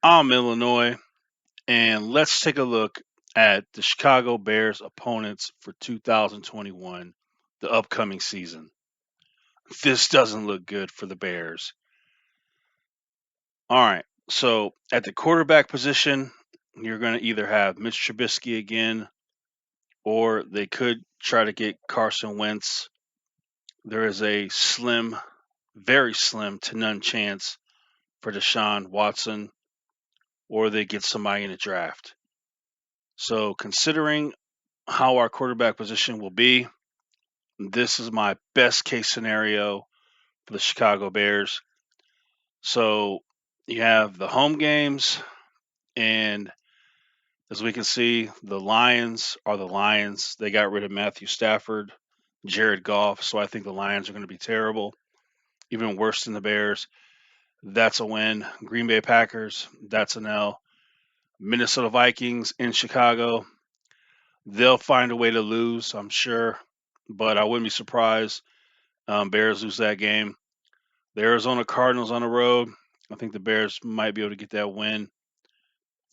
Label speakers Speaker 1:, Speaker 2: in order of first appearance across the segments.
Speaker 1: I'm Illinois, and let's take a look at the Chicago Bears opponents for 2021, the upcoming season. This doesn't look good for the Bears. All right, so at the quarterback position, you're going to either have Mitch Trubisky again, or they could try to get Carson Wentz. There is a slim, very slim to none chance for Deshaun Watson, or they get somebody in the draft. So, considering how our quarterback position will be, this is my best case scenario for the Chicago Bears. So you have the home games, and as we can see, the Lions are the Lions. They got rid of Matthew Stafford, Jared Goff, so I think the Lions are going to be terrible, even worse than the Bears. That's a win. Green Bay Packers, that's an L. Minnesota Vikings in Chicago, they'll find a way to lose, I'm sure, but I wouldn't be surprised. Bears lose that game. The Arizona Cardinals on the road. I think the Bears might be able to get that win.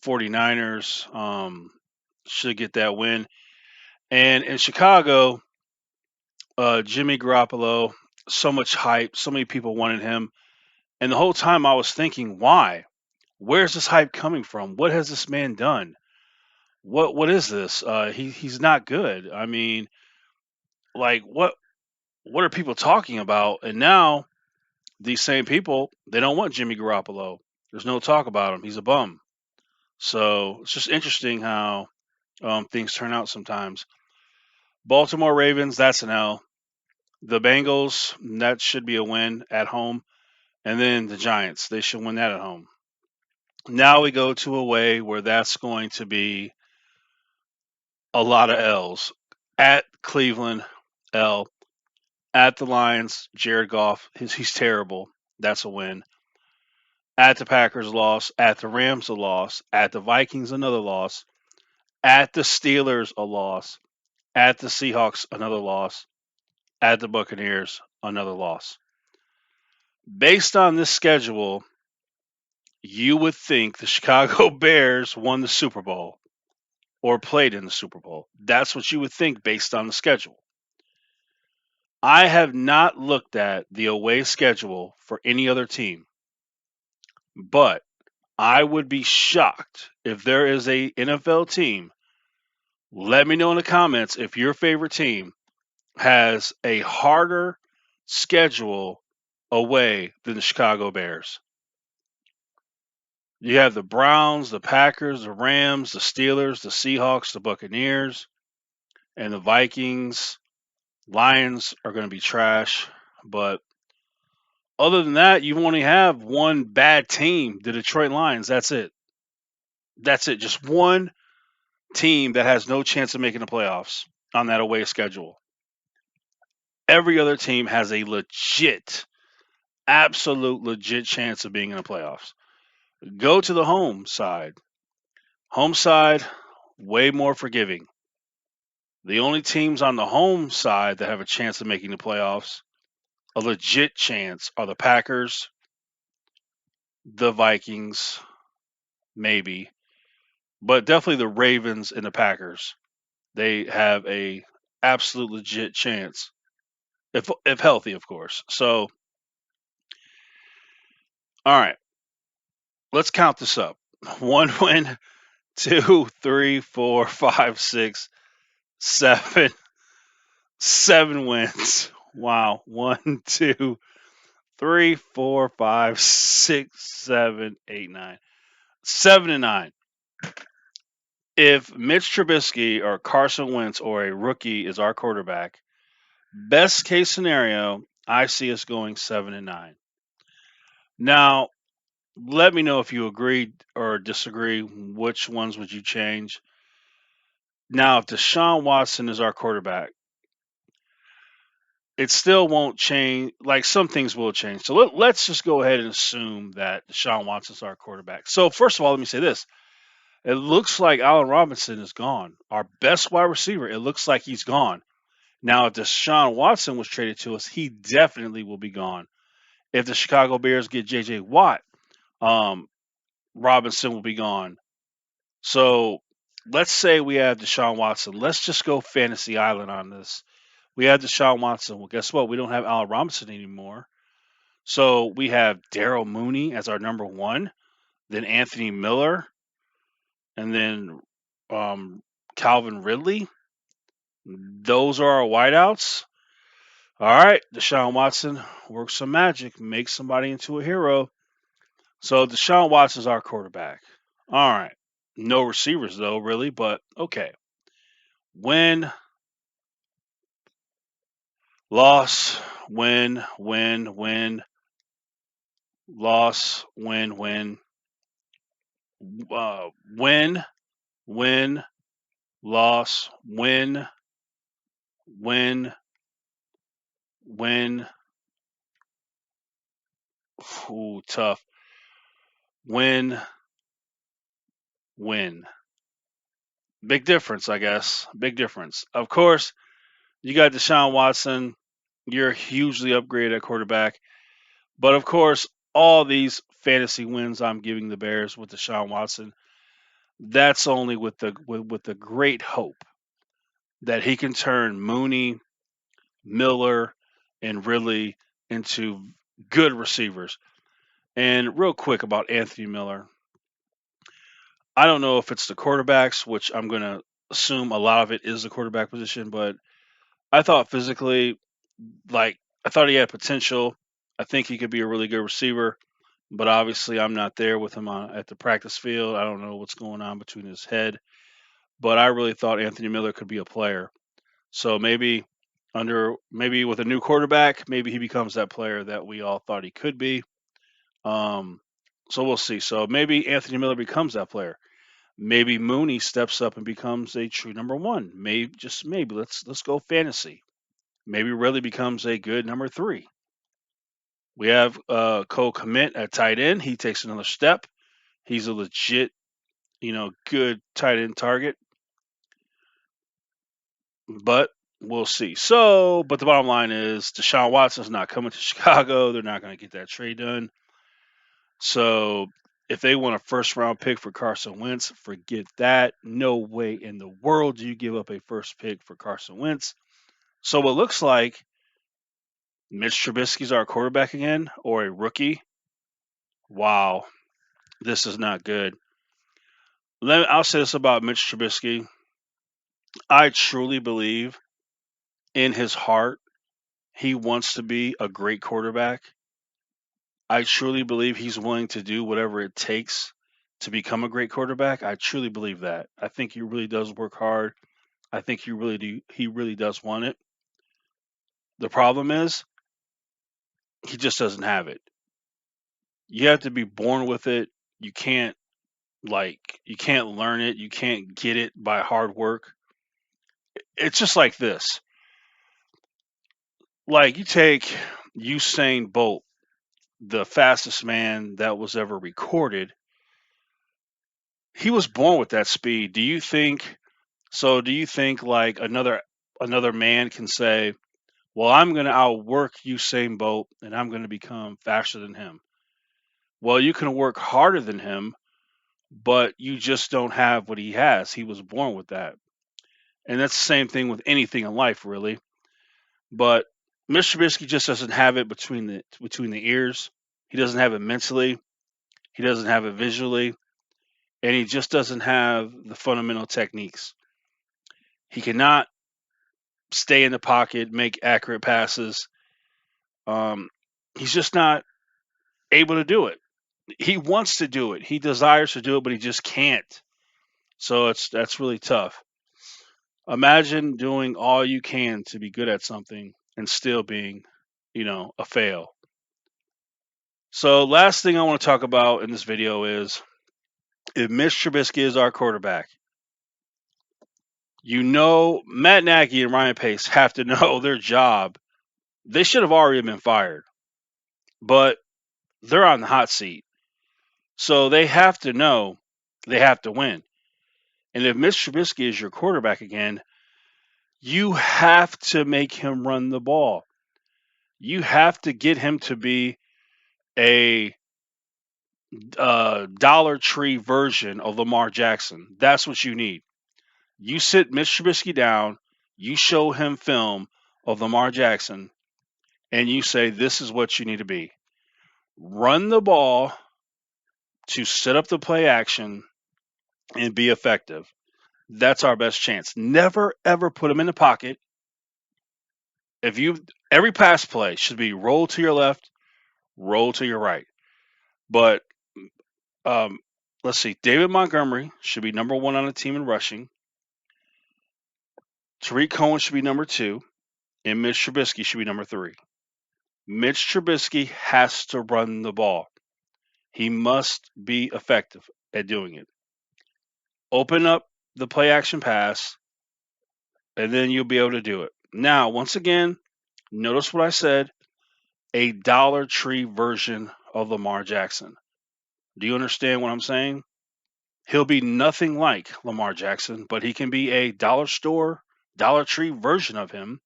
Speaker 1: 49ers should get that win. And in Chicago, Jimmy Garoppolo, so much hype, so many people wanted him. And the whole time I was thinking, why? Where's this hype coming from? What has this man done? What is this? He's not good. I mean, like what are people talking about? And now these same people, they don't want Jimmy Garoppolo. There's no talk about him. He's a bum. So it's just interesting how things turn out sometimes. Baltimore Ravens, that's an L. The Bengals, that should be a win at home. And then the Giants, they should win that at home. Now we go to a way where that's going to be a lot of L's. At Cleveland, L. At the Lions, Jared Goff, he's terrible. That's a win. At the Packers, loss. At the Rams, a loss. At the Vikings, another loss. At the Steelers, a loss. At the Seahawks, another loss. At the Buccaneers, another loss. Based on this schedule, you would think the Chicago Bears won the Super Bowl or played in the Super Bowl. That's what you would think based on the schedule. I have not looked at the away schedule for any other team, but I would be shocked if there is a NFL team. Let me know in the comments if your favorite team has a harder schedule away than the Chicago Bears. You have the Browns, the Packers, the Rams, the Steelers, the Seahawks, the Buccaneers, and the Vikings. Lions are going to be trash. But other than that, you only have one bad team, the Detroit Lions. That's it. That's it. Just one team that has no chance of making the playoffs on that away schedule. Every other team has a legit, absolute legit chance of being in the playoffs. Go to the home side. Home side, way more forgiving. The only teams on the home side that have a chance of making the playoffs, a legit chance, are the Packers, the Vikings, maybe, but definitely the Ravens and the Packers. They have a absolute legit chance, if healthy, of course. So, all right, let's count this up. One win, two, three, four, five, six, seven, seven wins. Wow. One, two, three, four, five, six, seven, eight, nine. 7-9. If Mitch Trubisky or Carson Wentz or a rookie is our quarterback, best case scenario, I see us going 7-9. Now, let me know if you agree or disagree. Which ones would you change? Now, if Deshaun Watson is our quarterback, it still won't change. Like some things will change. So let's just go ahead and assume that Deshaun Watson's our quarterback. So first of all, let me say this: it looks like Allen Robinson is gone. Our best wide receiver. It looks like he's gone. Now, if Deshaun Watson was traded to us, he definitely will be gone. If the Chicago Bears get J.J. Watt, um, Robinson will be gone. So let's say we have Deshaun Watson. Let's just go fantasy island on this. We have Deshaun Watson. Well, guess what? We don't have Allen Robinson anymore. So we have Daryl Mooney as our number one, then Anthony Miller, and then um, Calvin Ridley. Those are our wideouts. All right, Deshaun Watson, work some magic, make somebody into a hero. So Deshaun Watson's our quarterback. All right. No receivers though, really, but okay. Win, loss, win, loss, win, win, loss, win, win. Ooh, tough. Win, win. Big difference, I guess. Big difference. Of course, you got Deshaun Watson. You're hugely upgraded at quarterback. But of course, all these fantasy wins I'm giving the Bears with Deshaun Watson, that's only with the great hope that he can turn Mooney, Miller, and Ridley into good receivers. And real quick about Anthony Miller, I don't know if it's the quarterbacks, which I'm going to assume a lot of it is the quarterback position, but I thought physically, like, I thought he had potential. I think he could be a really good receiver, but obviously I'm not there with him at the practice field. I don't know what's going on between his head, but I really thought Anthony Miller could be a player. So maybe with a new quarterback, maybe he becomes that player that we all thought he could be. Um, so we'll see. So maybe Anthony Miller becomes that player. Maybe Mooney steps up and becomes a true number one. Maybe just maybe let's go fantasy. Maybe really becomes a good number three. We have Cole Kmet at tight end. He takes another step. He's a legit, good tight end target. But we'll see. So, but the bottom line is Deshaun Watson's not coming to Chicago. They're not going to get that trade done. So, if they want a first round pick for Carson Wentz, forget that. No way in the world do you give up a first pick for Carson Wentz. So, it looks like Mitch Trubisky's our quarterback again, or a rookie. Wow, this is not good. I'll say this about Mitch Trubisky. I truly believe in his heart he wants to be a great quarterback. I truly believe he's willing to do whatever it takes to become a great quarterback. I truly believe that. I think he really does work hard. I think he really does want it. The problem is he just doesn't have it. You have to be born with it. You can't you can't learn it. You can't get it by hard work. It's just like this. Like you take Usain Bolt, the fastest man that was ever recorded. He was born with that speed. Do you think like another man can say, "Well, I'm going to outwork Usain Bolt and I'm going to become faster than him"? Well, you can work harder than him, but you just don't have what he has. He was born with that. And that's the same thing with anything in life, really. But Mr. Trubisky just doesn't have it between the ears. He doesn't have it mentally. He doesn't have it visually, and he just doesn't have the fundamental techniques. He cannot stay in the pocket, make accurate passes. Um, he's just not able to do it. He wants to do it. He desires to do it, but he just can't. So that's really tough. Imagine doing all you can to be good at something and still being, a fail. So last thing I want to talk about in this video is if Mitch Trubisky is our quarterback, Matt Nagy and Ryan Pace have to know their job. They should have already been fired, but they're on the hot seat. So they have to know they have to win. And if Mitch Trubisky is your quarterback again, you have to make him run the ball. You have to get him to be a Dollar Tree version of Lamar Jackson. That's what you need. You sit Mitch Trubisky down, you show him film of Lamar Jackson, and you say, this is what you need to be. Run the ball to set up the play action and be effective. That's our best chance. Never ever put him in the pocket. If you Every pass play should be roll to your left, roll to your right. But um, let's see, David Montgomery should be number one on the team in rushing. Tariq Cohen should be number two, and Mitch Trubisky should be number three. Mitch Trubisky has to run the ball. He must be effective at doing it. Open up the play action pass, and then you'll be able to do it. Now, once again, notice what I said, a Dollar Tree version of Lamar Jackson. Do you understand what I'm saying? He'll be nothing like Lamar Jackson, but he can be a dollar store, Dollar Tree version of him,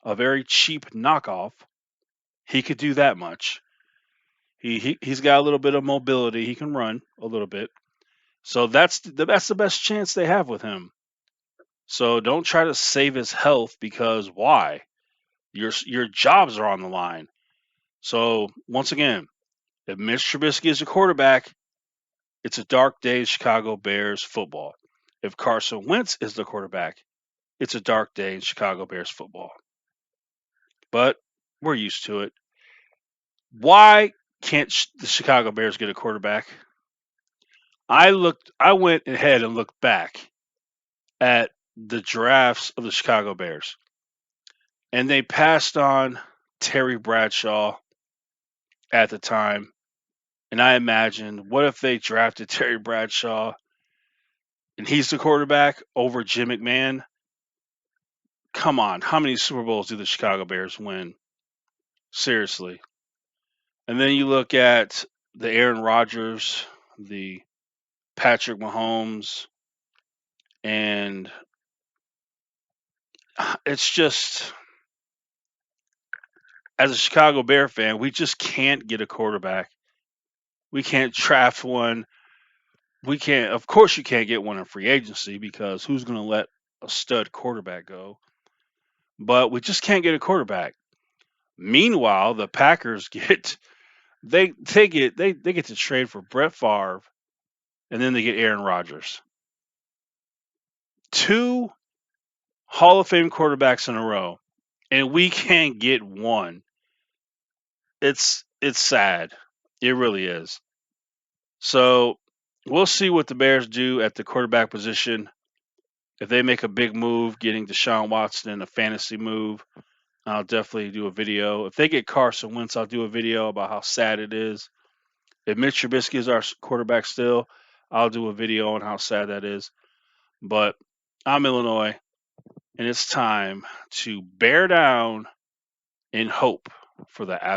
Speaker 1: a very cheap knockoff. He could do that much. He's got a little bit of mobility. He can run a little bit. So that's the best chance they have with him. So don't try to save his health, because why? Your jobs are on the line. So once again, if Mitch Trubisky is a quarterback, it's a dark day in Chicago Bears football. If Carson Wentz is the quarterback, it's a dark day in Chicago Bears football. But we're used to it. Why can't the Chicago Bears get a quarterback? I went ahead and looked back at the drafts of the Chicago Bears, and they passed on Terry Bradshaw at the time. And I imagined, what if they drafted Terry Bradshaw and he's the quarterback over Jim McMahon? Come on, how many Super Bowls do the Chicago Bears win? Seriously. And then you look at the Aaron Rodgers, the Patrick Mahomes, and it's just, as a Chicago Bear fan, we just can't get a quarterback. We can't draft one. We can't, of course, you can't get one in free agency, because who's going to let a stud quarterback go? But we just can't get a quarterback. Meanwhile, the Packers get they get to trade for Brett Favre, and then they get Aaron Rodgers. Two Hall of Fame quarterbacks in a row, and we can't get one. It's sad. It really is. So we'll see what the Bears do at the quarterback position. If they make a big move, getting Deshaun Watson, a fantasy move, I'll definitely do a video. If they get Carson Wentz, I'll do a video about how sad it is. If Mitch Trubisky is our quarterback still, I'll do a video on how sad that is. But I'm Illinois, and it's time to bear down and hope for the